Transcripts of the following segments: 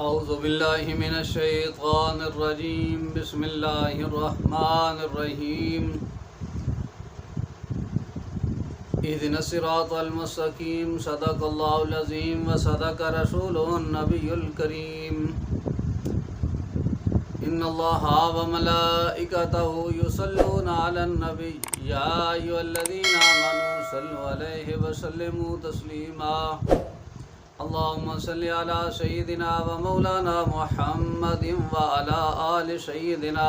اعوذ باللہ من الشیطان الرجیم بسم اللہ الرحمن الرحیم اهدنا الصراط المستقیم صدق اللہ العظیم وصدق رسولہ النبی الکریم ان اللہ وملائکتہ یصلون علی النبی یا ایھا الذین آمنوا صلوا علیہ وسلموا تسلیما اللهم صل على سيدنا ومولانا محمد وعلى آل سيدنا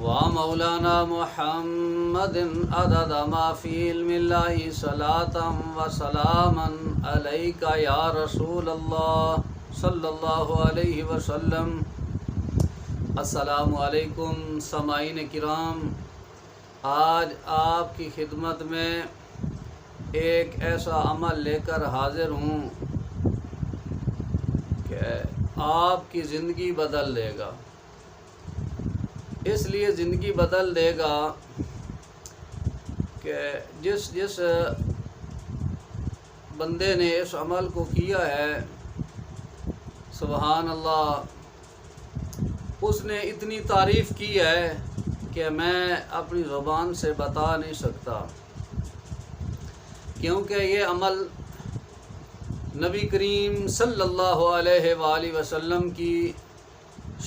ومولانا محمد عدد ما في علم الله صلاة وسلاما عليك يا رسول الله صلى الله عليه وسلم۔ السلام علیکم سامعین کرام، آج آپ کی خدمت میں ایک ایسا عمل لے کر حاضر ہوں کہ آپ کی زندگی بدل دے گا۔ اس لیے زندگی بدل دے گا کہ جس بندے نے اس عمل کو کیا ہے، سبحان اللہ، اس نے اتنی تعریف کی ہے کہ میں اپنی زبان سے بتا نہیں سکتا، کیونکہ یہ عمل نبی کریم صلی اللہ علیہ وآلہ وسلم کی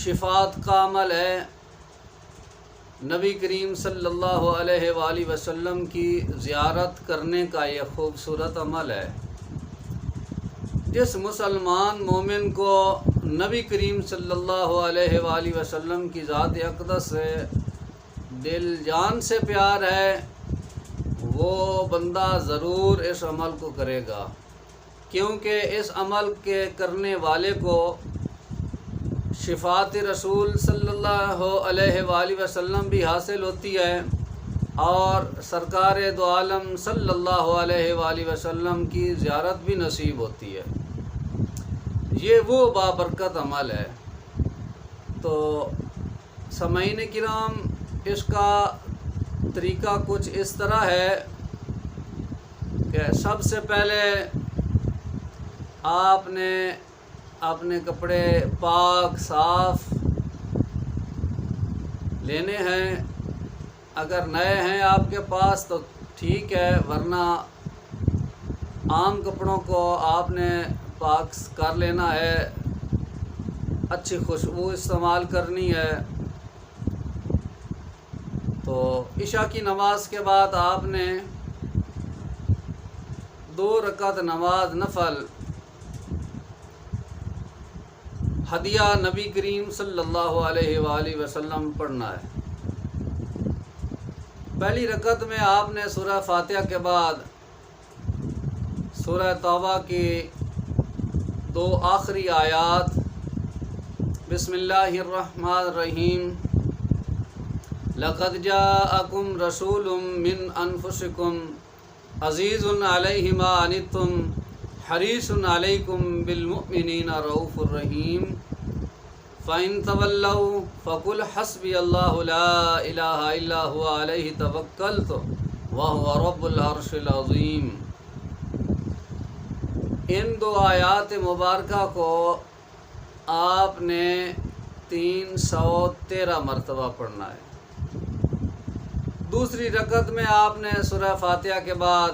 شفاعت کا عمل ہے۔ نبی کریم صلی اللہ علیہ وآلہ وسلم کی زیارت کرنے کا یہ خوبصورت عمل ہے۔ جس مسلمان مومن کو نبی کریم صلی اللہ علیہ وآلہ وسلم کی ذات اقدس سے دل جان سے پیار ہے، وہ بندہ ضرور اس عمل کو کرے گا، کیونکہ اس عمل کے کرنے والے کو شفاعت رسول صلی اللہ علیہ وآلہ وسلم بھی حاصل ہوتی ہے، اور سرکار دو عالم صلی اللہ علیہ وآلہ وسلم کی زیارت بھی نصیب ہوتی ہے۔ یہ وہ بابرکت عمل ہے۔ تو سامعین کرام، اس کا طریقہ کچھ اس طرح ہے کہ سب سے پہلے آپ نے اپنے کپڑے پاک صاف لینے ہیں۔ اگر نئے ہیں آپ کے پاس تو ٹھیک ہے، ورنہ عام کپڑوں کو آپ نے پاک کر لینا ہے، اچھی خوشبو استعمال کرنی ہے۔ تو عشاء کی نماز کے بعد آپ نے 2 رکعت نماز نفل ہدیہ نبی کریم صلی اللہ علیہ وآلہ وسلم پڑھنا ہے۔ پہلی رکعت میں آپ نے سورہ فاتحہ کے بعد سورہ توبہ کی 2 آخری آیات، بسم اللہ الرحمن الرحیم، لقد جاءکم رسول من انفسکم عزیز علیہ ما عنتم حریص علیکم بالمؤمنین رؤوف الرحیم، فإن تولوا فقل حسبی اللہ لا الہ الا هو علیہ توکلت وهو رب العرش العظیم۔ ان 2 آیات مبارکہ کو آپ نے 313 مرتبہ پڑھنا ہے۔ دوسری رکعت میں آپ نے سورہ فاتحہ کے بعد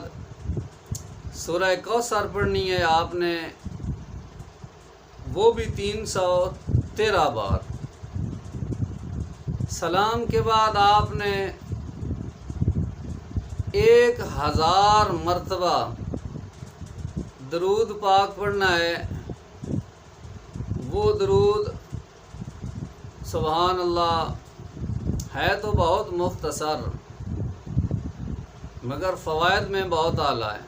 سورہ کوثر پڑھنی ہے، آپ نے وہ بھی 313 بار۔ سلام کے بعد آپ نے 1000 مرتبہ درود پاک پڑھنا ہے۔ وہ درود سبحان اللہ ہے تو بہت مختصر، مگر فوائد میں بہت اعلیٰ ہے۔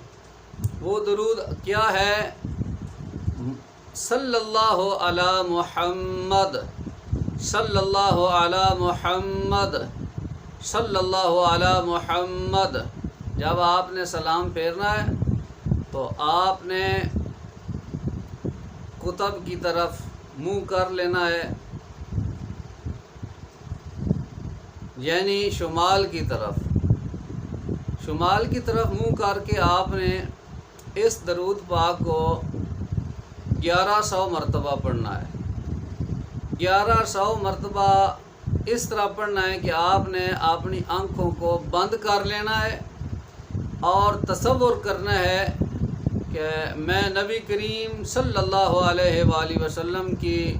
وہ درود کیا ہے؟ صلی اللہ علی محمد، صلی اللہ علی محمد، صلی اللہ علی محمد۔ جب آپ نے سلام پھیرنا ہے تو آپ نے کتب کی طرف منہ کر لینا ہے، یعنی شمال کی طرف منہ کر کے آپ نے اس درود پاک کو 1100 مرتبہ پڑھنا ہے۔ 1100 مرتبہ اس طرح پڑھنا ہے کہ آپ نے اپنی آنکھوں کو بند کر لینا ہے اور تصور کرنا ہے کہ میں نبی کریم صلی اللہ علیہ وآلہ وسلم کی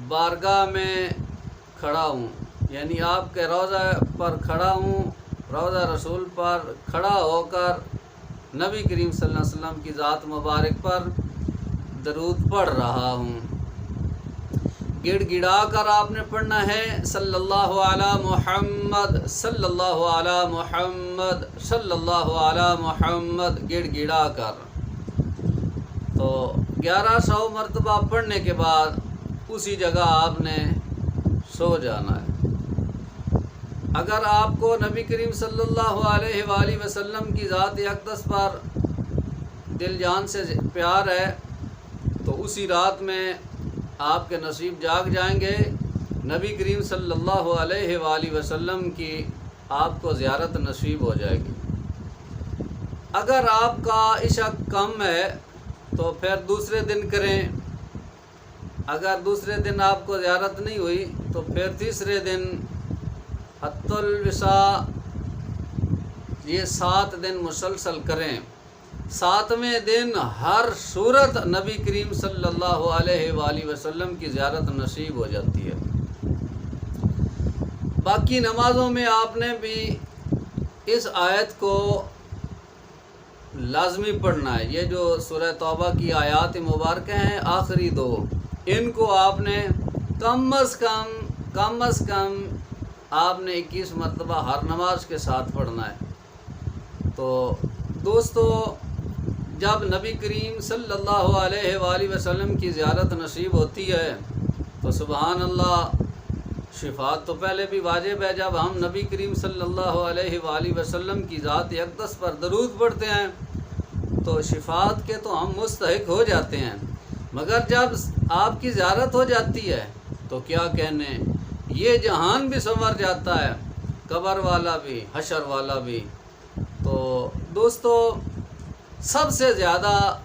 بارگاہ میں کھڑا ہوں، یعنی آپ کے روضہ پر کھڑا ہوں، روضہ رسول پر کھڑا ہو کر نبی کریم صلی اللہ علیہ وسلم کی ذات مبارک پر درود پڑھ رہا ہوں۔ گڑ گڑا کر آپ نے پڑھنا ہے صلی اللہ علی محمد، صلی اللہ علی محمد، صلی اللہ علی محمد، گڑ گڑا کر۔ تو 1100 مرتبہ پڑھنے کے بعد اسی جگہ آپ نے سو جانا ہے۔ اگر آپ کو نبی کریم صلی اللہ علیہ وآلہ وسلم کی ذات اقدس پر دل جان سے پیار ہے تو اسی رات میں آپ کے نصیب جاگ جائیں گے، نبی کریم صلی اللہ علیہ وآلہ وسلم کی آپ کو زیارت نصیب ہو جائے گی۔ اگر آپ کا عشق کم ہے تو پھر دوسرے دن کریں، اگر دوسرے دن آپ کو زیارت نہیں ہوئی تو پھر تیسرے دن حت الوصا، یہ 7 دن مسلسل کریں۔ 7ویں دن ہر صورت نبی کریم صلی اللہ علیہ وآلہ وسلم کی زیارت نصیب ہو جاتی ہے۔ باقی نمازوں میں آپ نے بھی اس آیت کو لازمی پڑھنا ہے۔ یہ جو سورہ توبہ کی آیات مبارکہ ہیں آخری 2، ان کو آپ نے کم از کم آپ نے 21 مرتبہ ہر نماز کے ساتھ پڑھنا ہے۔ تو دوستو، جب نبی کریم صلی اللہ علیہ وآلہ وسلم کی زیارت نصیب ہوتی ہے تو سبحان اللہ، شفاعت تو پہلے بھی واجب ہے۔ جب ہم نبی کریم صلی اللہ علیہ وآلہ وسلم کی ذات اقدس پر درود پڑھتے ہیں تو شفاعت کے تو ہم مستحق ہو جاتے ہیں، مگر جب آپ کی زیارت ہو جاتی ہے تو کیا کہنے، یہ جہان بھی سنور جاتا ہے، قبر والا بھی، حشر والا بھی۔ تو دوستو، سب سے زیادہ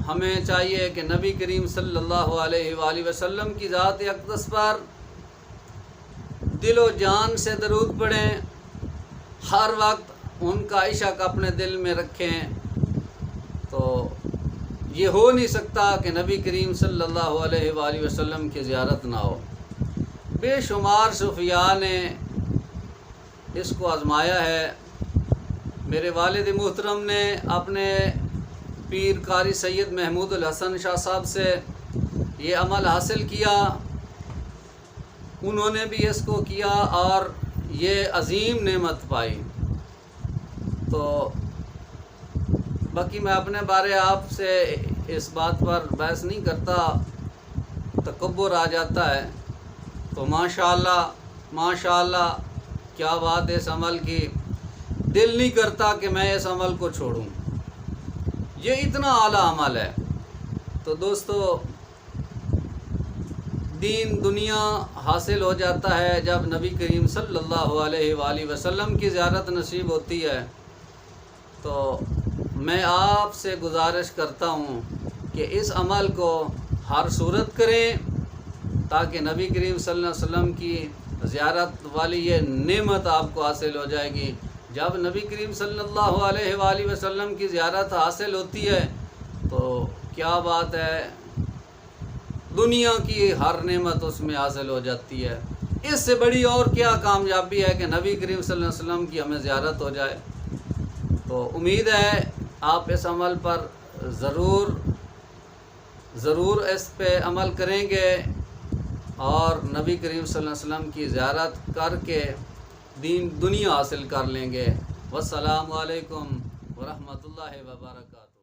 ہمیں چاہیے کہ نبی کریم صلی اللہ علیہ وآلہ وسلم کی ذات اقدس پر دل و جان سے درود پڑھیں، ہر وقت ان کا عشق اپنے دل میں رکھیں۔ تو یہ ہو نہیں سکتا کہ نبی کریم صلی اللہ علیہ وآلہ وسلم کی زیارت نہ ہو۔ بے شمار صوفیاء نے اس کو آزمایا ہے۔ میرے والد محترم نے اپنے پیر قاری سید محمود الحسن شاہ صاحب سے یہ عمل حاصل کیا، انہوں نے بھی اس کو کیا اور یہ عظیم نعمت پائی۔ تو باقی میں اپنے بارے آپ سے اس بات پر بحث نہیں کرتا، تکبر آ جاتا ہے۔ تو ماشاءاللہ کیا بات ہے اس عمل کی، دل نہیں کرتا کہ میں اس عمل کو چھوڑوں، یہ اتنا اعلیٰ عمل ہے۔ تو دوستو، دین دنیا حاصل ہو جاتا ہے جب نبی کریم صلی اللہ علیہ وآلہ وسلم کی زیارت نصیب ہوتی ہے۔ تو میں آپ سے گزارش کرتا ہوں کہ اس عمل کو ہر صورت کریں تاکہ نبی کریم صلی اللہ علیہ وسلم کی زیارت والی یہ نعمت آپ کو حاصل ہو جائے گی۔ جب نبی کریم صلی اللہ علیہ وآلہ وسلم کی زیارت حاصل ہوتی ہے تو کیا بات ہے، دنیا کی ہر نعمت اس میں حاصل ہو جاتی ہے۔ اس سے بڑی اور کیا کامیابی ہے کہ نبی کریم صلی اللہ علیہ وسلم کی ہمیں زیارت ہو جائے۔ تو امید ہے آپ اس عمل پر ضرور اس پہ عمل کریں گے اور نبی کریم صلی اللہ علیہ وسلم کی زیارت کر کے دین دنیا حاصل کر لیں گے۔ والسلام علیکم ورحمۃ اللہ وبرکاتہ۔